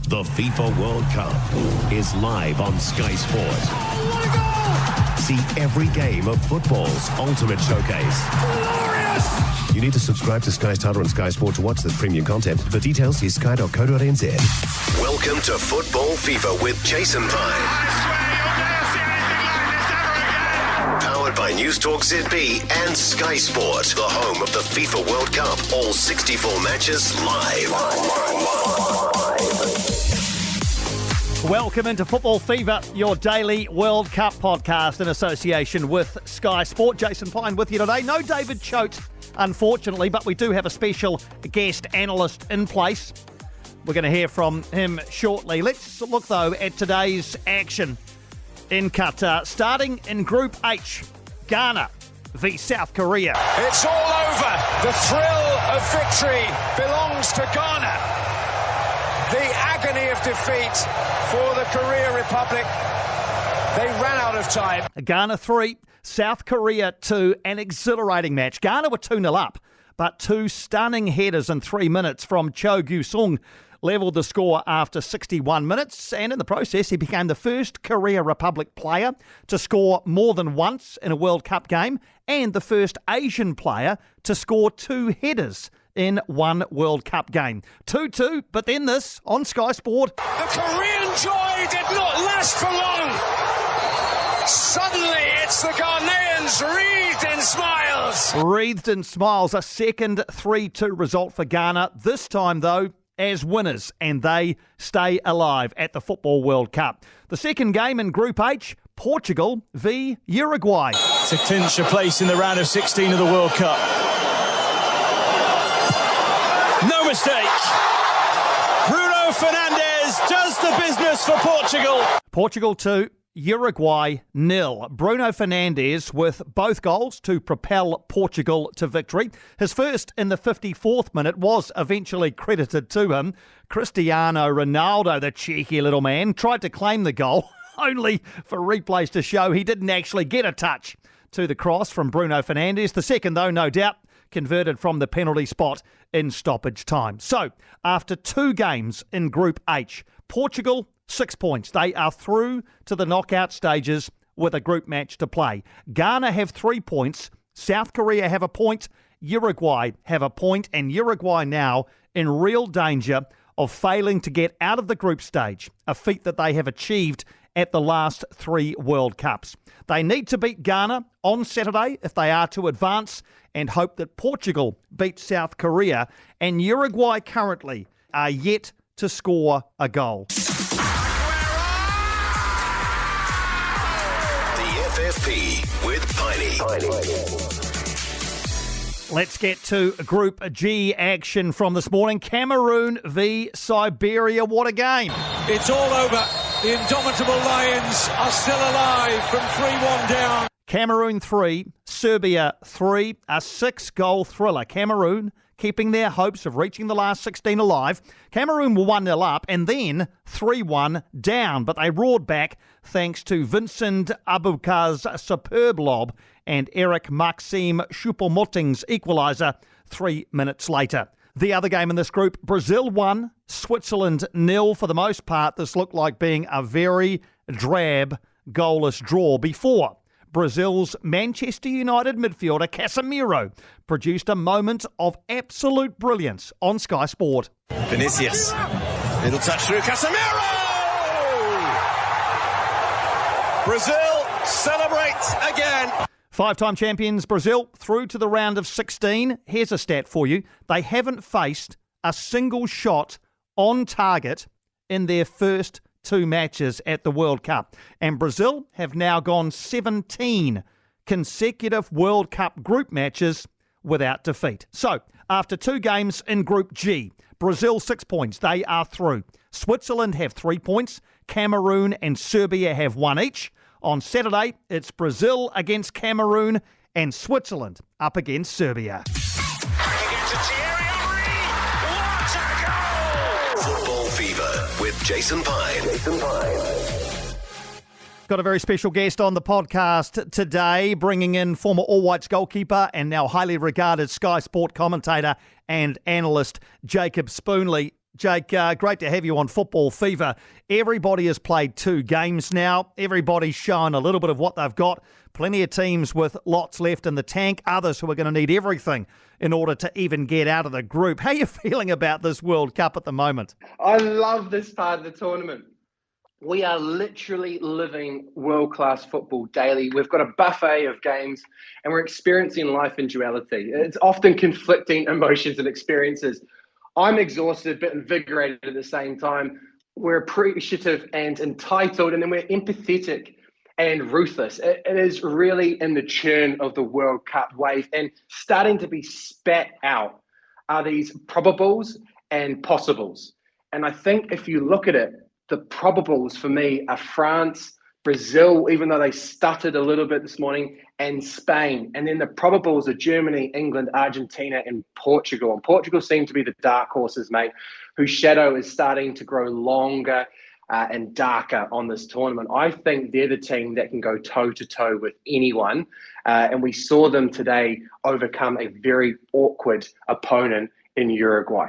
The FIFA World Cup is live on Sky Sport. Oh, what a goal! See every game of football's ultimate showcase. Glorious! You need to subscribe to Sky Starter and Sky Sport to watch this premium content. For details, see sky.co.nz. Welcome to Football FIFA with Jason Pine. I swear you'll never see anything like this ever again. Powered by News Talk ZB and Sky Sport, the home of the FIFA World Cup. All 64 matches live. Welcome into Football Fever, your daily World Cup podcast in association with Sky Sport. Jason Pine with you today. No David Choate, unfortunately, but we do have a special guest analyst in place. We're going to hear from him shortly. Let's look, though, at today's action in Qatar. Starting in Group H, Ghana v South Korea. It's all over. The thrill of victory belongs to Ghana. The agony of defeat for the Korea Republic. They ran out of time. Ghana 3, South Korea 2, an exhilarating match. Ghana were 2-0 up, but two stunning headers in 3 minutes from Cho Gu-sung levelled the score after 61 minutes, and in the process he became the first Korea Republic player to score more than once in a World Cup game and the first Asian player to score two headers in one World Cup game. 2-2, but then this on Sky Sport. The Korean joy did not last for long. Suddenly it's the Ghanaians wreathed in smiles. Wreathed in smiles, a second 3-2 result for Ghana, this time though as winners, and they stay alive at the Football World Cup. The second game in Group H, Portugal v Uruguay. To clinch a place in the round of 16 of the World Cup. No mistake. Bruno Fernandes does the business for Portugal. Portugal 2, Uruguay 0. Bruno Fernandes with both goals to propel Portugal to victory. His first in the 54th minute was eventually credited to him. Cristiano Ronaldo, the cheeky little man, tried to claim the goal, only for replays to show he didn't actually get a touch to the cross from Bruno Fernandes. The second, though, no doubt, converted from the penalty spot in stoppage time. So, after two games in Group H, Portugal, 6 points. They are through to the knockout stages with a group match to play. Ghana have 3 points. South Korea have a point. Uruguay have a point. And Uruguay now in real danger of failing to get out of the group stage, a feat that they have achieved at the last 3 World Cups. They need to beat Ghana on Saturday if they are to advance and hope that Portugal beats South Korea, and Uruguay currently are yet to score a goal. The FFP with Piney. Let's get to Group G action from this morning. Cameroon v Siberia. What a game. It's all over. The indomitable Lions are still alive from 3-1 down. Cameroon 3, Serbia 3, a 6-goal thriller. Cameroon keeping their hopes of reaching the last 16 alive. Cameroon were 1-0 up and then 3-1 down, but they roared back thanks to Vincent Abukar's superb lob and Eric Maxime Choupo-Moting's equaliser 3 minutes later. The other game in this group, Brazil 1, Switzerland 0. For the most part, this looked like being a very drab, goalless draw before Brazil's Manchester United midfielder Casemiro produced a moment of absolute brilliance on Sky Sport. Vinicius. Little touch through Casemiro! Brazil celebrates again. 5-time champions Brazil through to the round of 16. Here's a stat for you. They haven't faced a single shot on target in their first 2 matches at the World Cup. And Brazil have now gone 17 consecutive World Cup group matches without defeat. So, after 2 games in Group G, Brazil 6 points. They are through. Switzerland have 3 points. Cameroon and Serbia have 1 each. On Saturday, it's Brazil against Cameroon and Switzerland up against Serbia. Football Fever with Jason Pine. Got a very special guest on the podcast today, bringing in former All Whites goalkeeper and now highly regarded Sky Sport commentator and analyst Jacob Spoonley. Jake, great to have you on Football Fever. Everybody has played 2 games now. Everybody's shown a little bit of what they've got. Plenty of teams with lots left in the tank, others who are going to need everything in order to even get out of the group. How are you feeling about this World Cup at the moment? I love this part of the tournament. We are literally living world-class football daily. We've got a buffet of games and we're experiencing life in duality. It's often conflicting emotions and experiences. I'm exhausted but invigorated at the same time. We're appreciative and entitled, and then we're empathetic and ruthless. It is really in the churn of the World Cup wave, and starting to be spat out are these probables and possibles. And I think if you look at it, the probables for me are France, Brazil, even though they stuttered a little bit this morning, and Spain. And then the probables are Germany, England, Argentina, and Portugal. And Portugal seem to be the dark horses, mate, whose shadow is starting to grow longer and darker on this tournament. I think they're the team that can go toe-to-toe with anyone. And we saw them today overcome a very awkward opponent in Uruguay.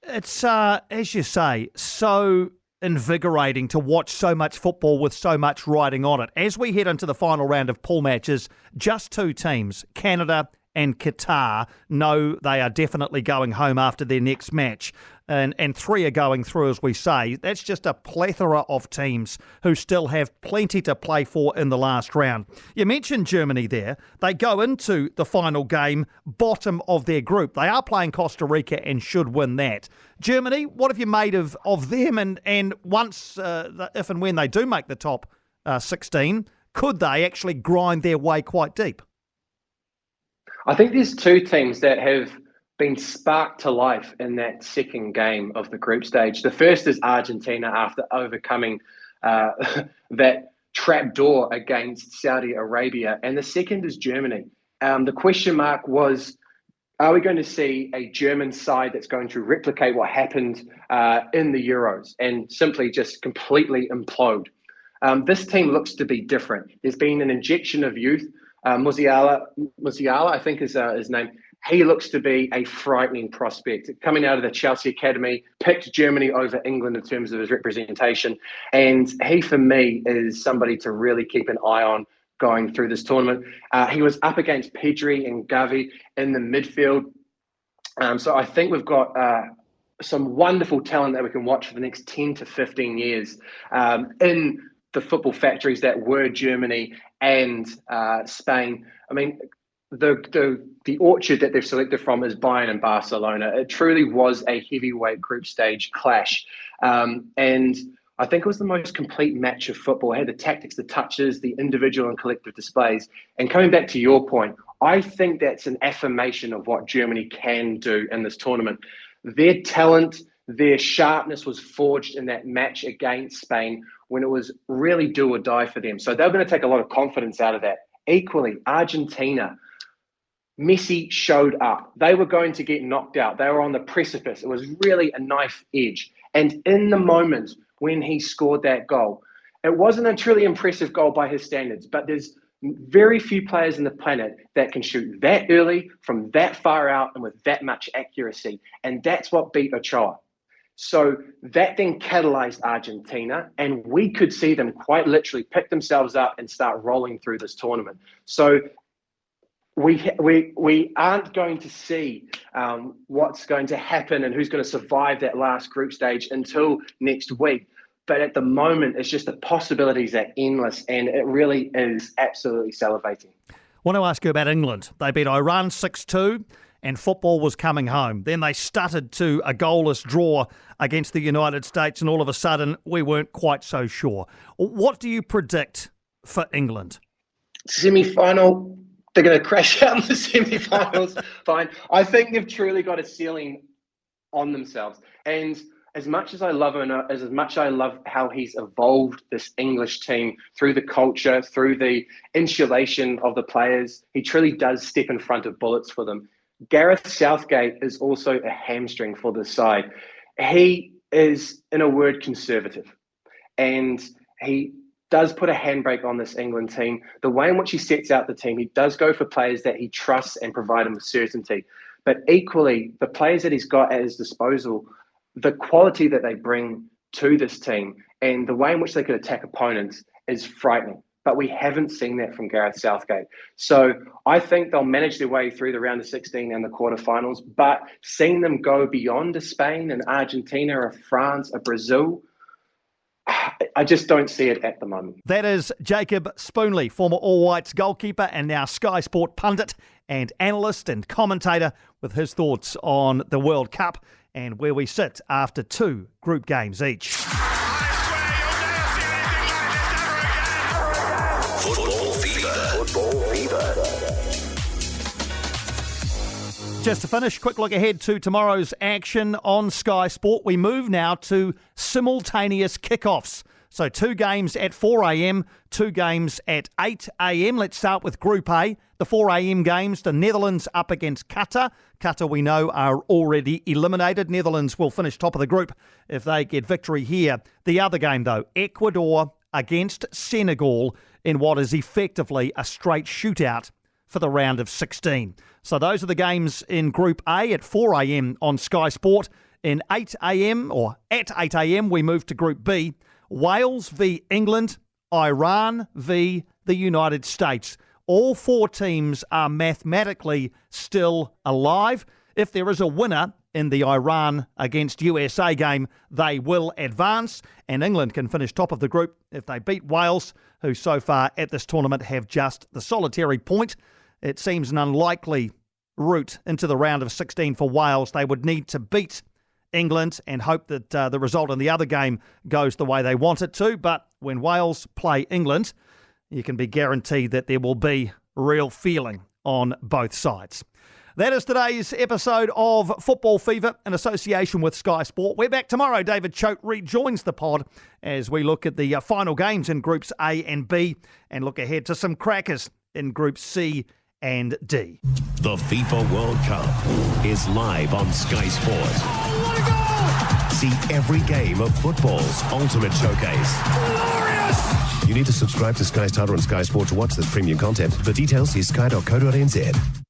It's, as you say, so invigorating to watch so much football with so much riding on it. As we head into the final round of pool matches, just 2 teams, Canada and Qatar, know they are definitely going home after their next match. And 3 are going through, as we say. That's just a plethora of teams who still have plenty to play for in the last round. You mentioned Germany there. They go into the final game bottom of their group. They are playing Costa Rica and should win that. Germany, what have you made of them? And once, if and when they do make the top 16, could they actually grind their way quite deep? I think there's 2 teams that have been sparked to life in that second game of the group stage. The first is Argentina after overcoming that trapdoor against Saudi Arabia. And the second is Germany. The question mark was, are we going to see a German side that's going to replicate what happened in the Euros and simply just completely implode? This team looks to be different. There's been an injection of youth. Musiala, I think is his name. He looks to be a frightening prospect. Coming out of the Chelsea Academy, picked Germany over England in terms of his representation. And he, for me, is somebody to really keep an eye on going through this tournament. He was up against Pedri and Gavi in the midfield. So I think we've got some wonderful talent that we can watch for the next 10 to 15 years in the football factories that were Germany and Spain. I mean, the orchard that they've selected from is Bayern and Barcelona. It truly was a heavyweight group stage clash. And I think it was the most complete match of football. It had the tactics, the touches, the individual and collective displays. And coming back to your point, I think that's an affirmation of what Germany can do in this tournament. Their talent, their sharpness was forged in that match against Spain when it was really do or die for them. So they're going to take a lot of confidence out of that. Equally, Argentina, Messi showed up. They were going to get knocked out. They were on the precipice. It was really a knife edge. And in the moment when he scored that goal, it wasn't a truly impressive goal by his standards, but there's very few players on the planet that can shoot that early, from that far out, and with that much accuracy. And that's what beat Ochoa. So that then catalyzed Argentina, and we could see them quite literally pick themselves up and start rolling through this tournament. So we aren't going to see what's going to happen and who's going to survive that last group stage until next week. But at the moment, it's just the possibilities are endless, and it really is absolutely salivating. I want to ask you about England. They beat Iran 6-2. And football was coming home. Then they stuttered to a goalless draw against the United States, and all of a sudden we weren't quite so sure. What do you predict for England? Semi-final, they're going to crash out in the semi-finals. Fine. I think they've truly got a ceiling on themselves. And as much as I love him, as much as I love how he's evolved this English team through the culture, through the insulation of the players, he truly does step in front of bullets for them. Gareth Southgate is also a hamstring for this side. He is, in a word, conservative. And he does put a handbrake on this England team. The way in which he sets out the team, he does go for players that he trusts and provide him with certainty. But equally, the players that he's got at his disposal, the quality that they bring to this team and the way in which they could attack opponents is frightening. But we haven't seen that from Gareth Southgate. So I think they'll manage their way through the round of 16 and the quarterfinals. But seeing them go beyond a Spain, an Argentina, a France, a Brazil, I just don't see it at the moment. That is Jacob Spoonley, former All Whites goalkeeper and now Sky Sport pundit and analyst and commentator, with his thoughts on the World Cup and where we sit after 2 group games each. Football Fever. Football Fever. Just to finish, quick look ahead to tomorrow's action on Sky Sport. We move now to simultaneous kickoffs. So 2 games at 4 a.m, 2 games at 8 a.m. Let's start with Group A. The 4 a.m. games, the Netherlands up against Qatar. Qatar, we know, are already eliminated. Netherlands will finish top of the group if they get victory here. The other game, though, Ecuador against Senegal in what is effectively a straight shootout for the round of 16. So those are the games in Group A at 4 a.m. on Sky Sport. In 8 a.m. or at 8 a.m. we move to Group B. Wales v England, Iran v the United States. All 4 teams are mathematically still alive. If there is a winner in the Iran against USA game, they will advance, and England can finish top of the group if they beat Wales, who so far at this tournament have just the solitary point. It seems an unlikely route into the round of 16 for Wales. They would need to beat England and hope that the result in the other game goes the way they want it to. But when Wales play England, you can be guaranteed that there will be real feeling on both sides. That is today's episode of Football Fever in association with Sky Sport. We're back tomorrow. David Choate rejoins the pod as we look at the final games in Groups A and B and look ahead to some crackers in Groups C and D. The FIFA World Cup is live on Sky Sport. Oh, what a goal! See every game of football's ultimate showcase. Glorious! You need to subscribe to Sky Starter and Sky Sport to watch this premium content. For details, see sky.co.nz.